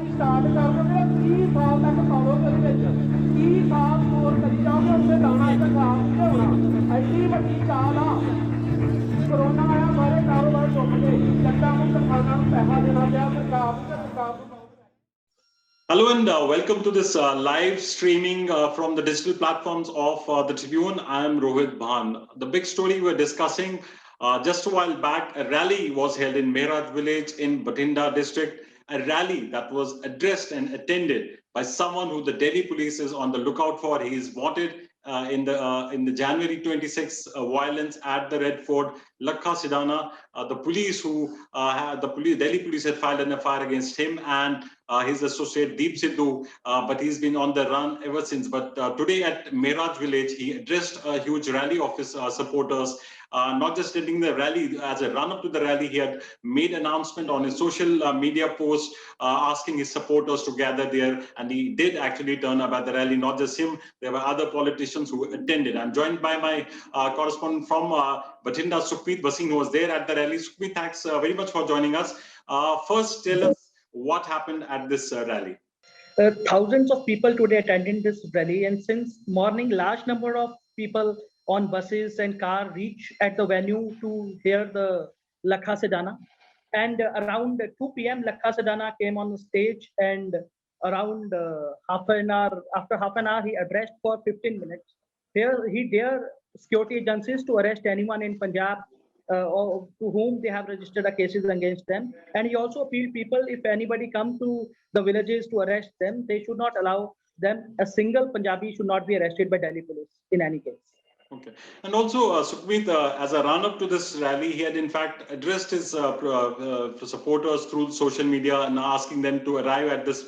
ਤੁਸੀਂ ਸਟਾਰਟ ਕਰ ਦੋਗੇ 30 ਸਾਲ ਤੱਕ ਪਾਲੋਗੇ ਉਹਦੇ ਵਿੱਚ 30 ਸਾਲ ਸਕੋਰ ਕਰੀ ਜਾਓਗੇ ਉੱਥੇ ਲਾਉਣਾ ਇੱਥੇ ਖਰਾਬ ਨਹੀਂ ਹੋਣਾ ਐਡੀ ਵੱਡੀ ਚਾਲ ਆ ਕਰੋਨਾ ਆਇਆ ਸਾਰੇ ਕਾਰੋਬਾਰ ਡੁੱਬ ਗਏ ਜੱਟਾਂ ਨੂੰ ਕਿਸਾਨਾਂ ਨੂੰ ਪੈਸਾ ਦੇਣਾ ਪਿਆ ਸਰਕਾਰ ਨੂੰ ਤੇ ਸਰਕਾਰ ਨੂੰ Hello and welcome to this live streaming from the digital platforms of the Tribune. I am Rohit Bhan. The big story we're discussing just a while back, a rally was held in Mehraj village in Bathinda district, a rally that was addressed and attended by someone who the Delhi police is on the lookout for. He is wanted in the January 26 violence at the Red Fort, Lakha Sidana. The Delhi police had filed an FIR against him and his associate Deep Sidhu, but he's been on the run ever since. But today at Mehraj village, he addressed a huge rally of his supporters. Not just attending the rally, as a run-up to the rally, he had made announcement on his social media post asking his supporters to gather there, and he did actually turn up at the rally. Not just him, there were other politicians who attended. I'm joined by my correspondent from Bathinda, Sukhmeet Basing, who was there at the rally. Sukhmeet, thanks very much for joining us. First, tell us what happened at this rally. Thousands of people today attended this rally, and since morning, large number of people on buses and car reach at the venue to hear the Lakha Sidana. And around 2 p.m., Lakha Sidana came on the stage, and around half an hour, he addressed for 15 minutes. Here, he dared security agencies to arrest anyone in Punjab or to whom they have registered a cases against them. And he also appealed people, if anybody come to the villages to arrest them, they should not allow them. A single Punjabi should not be arrested by Delhi police in any case. Okay. And also, Sukhmeet, as a run-up to this rally, he had in fact addressed his supporters through social media and asking them to arrive at this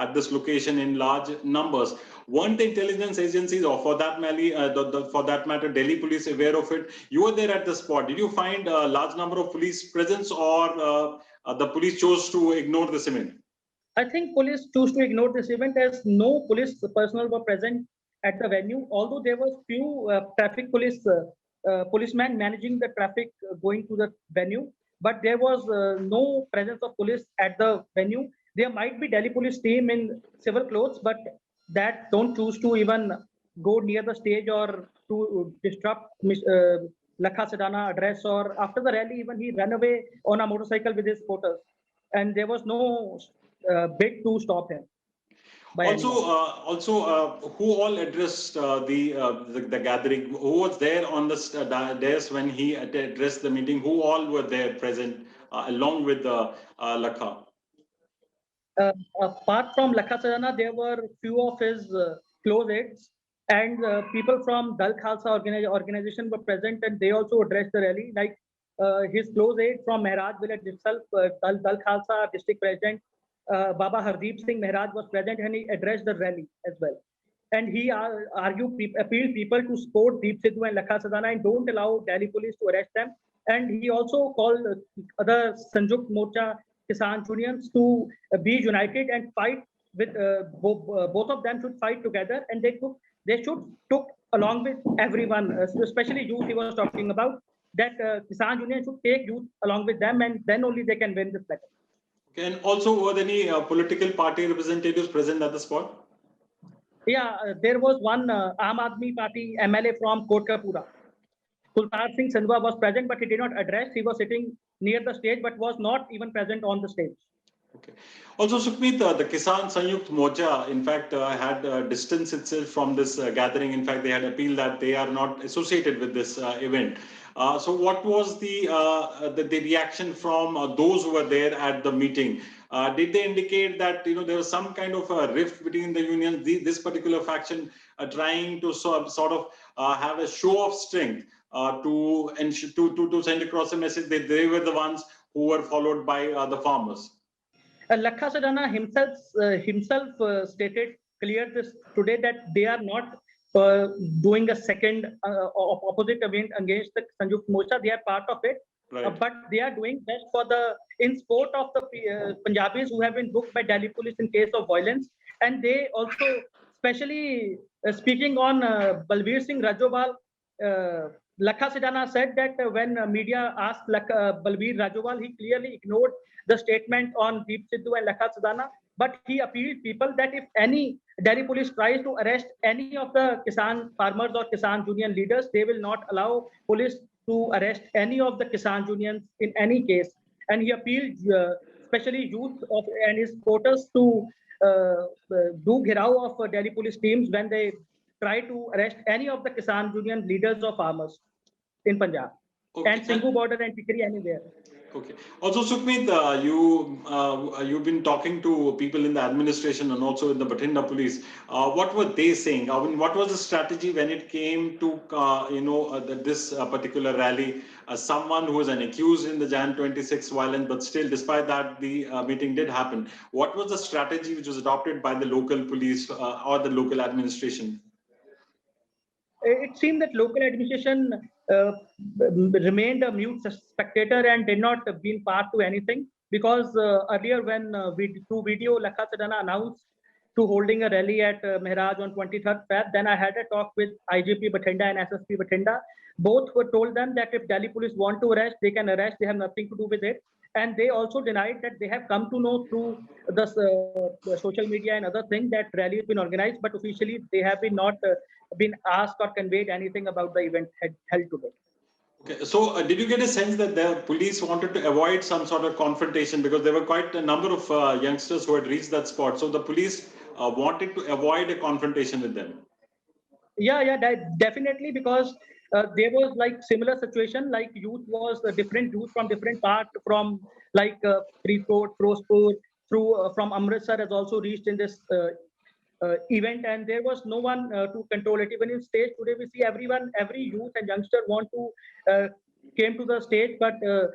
at this location in large numbers. Weren't the intelligence agencies, or for that matter, Delhi police aware of it? You were there at the spot. Did you find a large number of police presence, or the police chose to ignore this event? I think police chose to ignore this event as no police personnel were present at the venue, although there was few traffic policemen managing the traffic going to the venue, but there was no presence of police at the venue. There might be Delhi police team in civil clothes, but that don't choose to even go near the stage or to disrupt Lakha Sidana address, or after the rally, even he ran away on a motorcycle with his supporters, and there was no bid to stop him. Also, who all addressed the gathering? Who was there on the dais when he addressed the meeting? Who all were there present along with Lakha? Apart from Lakha Sidana, there were few of his close aides, and people from Dal Khalsa organization were present, and they also addressed the rally. Like his close aide from Mehraj village itself, Dal Khalsa district president Baba Hardeep Singh Mehraj was present, and he addressed the rally as well. And he appealed people to support Deep Sidhu and Lakha Sidana and don't allow Delhi police to arrest them. And he also called other Sanjukt Morcha Kisan unions to be united and fight with both of them should fight together, and they should took along with everyone, especially youth. He was talking about that Kisan union should take youth along with them, and then only they can win this battle. Okay, and also, were there any political party representatives present at the spot? Yeah, there was one Aam Aadmi Party MLA from Kotkapura. Kultar Singh Sandhwa was present, but he did not address. He was sitting near the stage, but was not even present on the stage. Okay. Also, Sukhmeet, the Kisan Sanyukt Morcha, in fact, had distanced itself from this gathering. In fact, they had appealed that they are not associated with this event. So what was the reaction from those who were there at the meeting? Did they indicate that there was some kind of a rift between the unions, this particular faction trying to sort of have a show of strength to send across a message that they were the ones who were followed by the farmers? Lakha Sidana himself stated clear this today that they are not doing a second opposite event against the Sanjukt Morcha. They are part of it, right. But they are doing best for in support of the Punjabis who have been booked by Delhi police in case of violence. And they also, especially speaking on Balbir Singh Rajowal, Lakha Sidana said that when media asked Balbir Rajowal, he clearly ignored the statement on Deep Sidhu and Lakha Sidana. But he appealed people that if any Delhi police tries to arrest any of the Kisan farmers or Kisan union leaders, they will not allow police to arrest any of the Kisan unions in any case. And he appealed especially youth and his supporters to do ghirao of Delhi police teams when they try to arrest any of the Kisan union leaders or farmers in Punjab and Singhu border and Tikri anywhere. Okay. Also, Sukhmeet, you've been talking to people in the administration and also in the Bathinda police. What were they saying? I mean, what was the strategy when it came to this particular rally? Someone who was an accused in the Jan 26 violence, but still, despite that, the meeting did happen. What was the strategy which was adopted by the local police or the local administration? It seemed that local administration remained a mute spectator and did not be part to anything, because earlier when through video Lakha Sidana announced to holding a rally at Mehraj on 23rd Feb, then I had a talk with IGP Bathinda and SSP Bathinda. Both were told them that if Delhi police want to arrest, they can arrest, they have nothing to do with it. And they also denied that they have come to know through the social media and other things that rally has been organized, but officially they have been not been asked or conveyed anything about the event held today. Okay, so did you get a sense that the police wanted to avoid some sort of confrontation, because there were quite a number of youngsters who had reached that spot? So the police wanted to avoid a confrontation with them. Yeah, definitely, because there was like similar situation, like youth was different youth from different part, from like Freeport, Firozpur, through from Amritsar has also reached in this event, and there was no one to control it. Even in stage today, we see every youth and youngster want to came to the stage, but the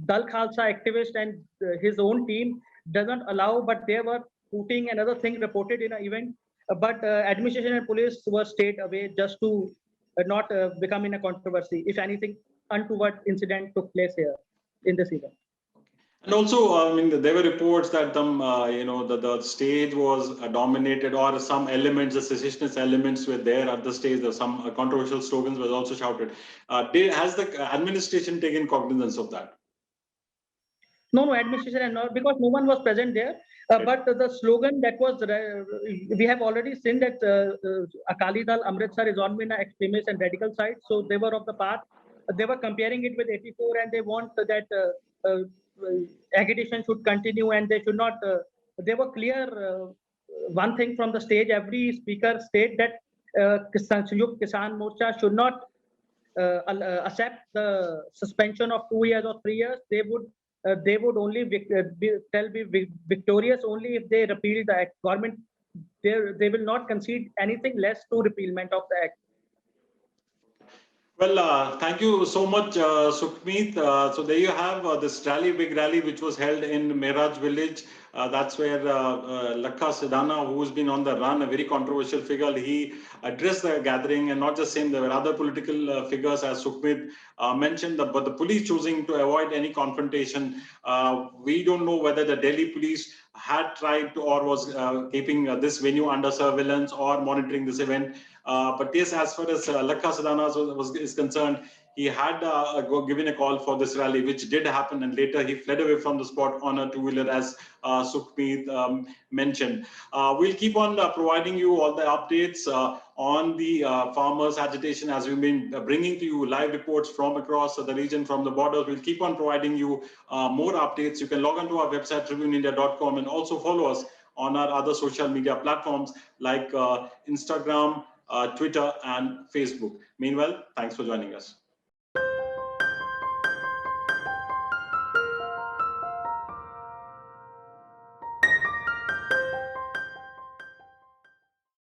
Dal Khalsa activist and his own team doesn't allow. But they were shooting and other thing reported in an event. But administration and police were stayed away just to not become in a controversy. If anything, untoward incident took place here in this event. And also, I mean, there were reports that the stage was dominated, or some elements, the secessionist elements were there at the stage. There some controversial slogans were also shouted. Has the administration taken cognizance of that? No, administration and not, because no one was present there. But the slogan that was, we have already seen that Akali Dal Amritsar is on an extremist and radical side. So they were of the path. They were comparing it with 84, and they want that agitation should continue, and they should not. They were clear. One thing from the stage, every speaker stated that Sanयुkt Kisan Morcha should not accept the suspension of 2 years or 3 years. They would only be victorious only if they repeal the act. Government, they will not concede anything less to repealment of the act. Well, thank you so much, Sukhmeet. So there you have this big rally, which was held in Mehraj village. That's where Lakha Sidana, who's been on the run, a very controversial figure, he addressed the gathering, and not just him, there were other political figures, as Sukhmeet mentioned, but the police choosing to avoid any confrontation. We don't know whether the Delhi police had tried to, or was keeping this venue under surveillance or monitoring this event. But yes, as far as Lakha Sidana is concerned, he had given a call for this rally, which did happen, and later he fled away from the spot on a two-wheeler, as Sukhmeet mentioned. We'll keep on providing you all the updates on the farmers' agitation, as we've been bringing to you live reports from across the region, from the borders. We'll keep on providing you more updates. You can log on to our website, tribuneindia.com, and also follow us on our other social media platforms like Instagram, Twitter, and Facebook. Meanwhile, thanks for joining us.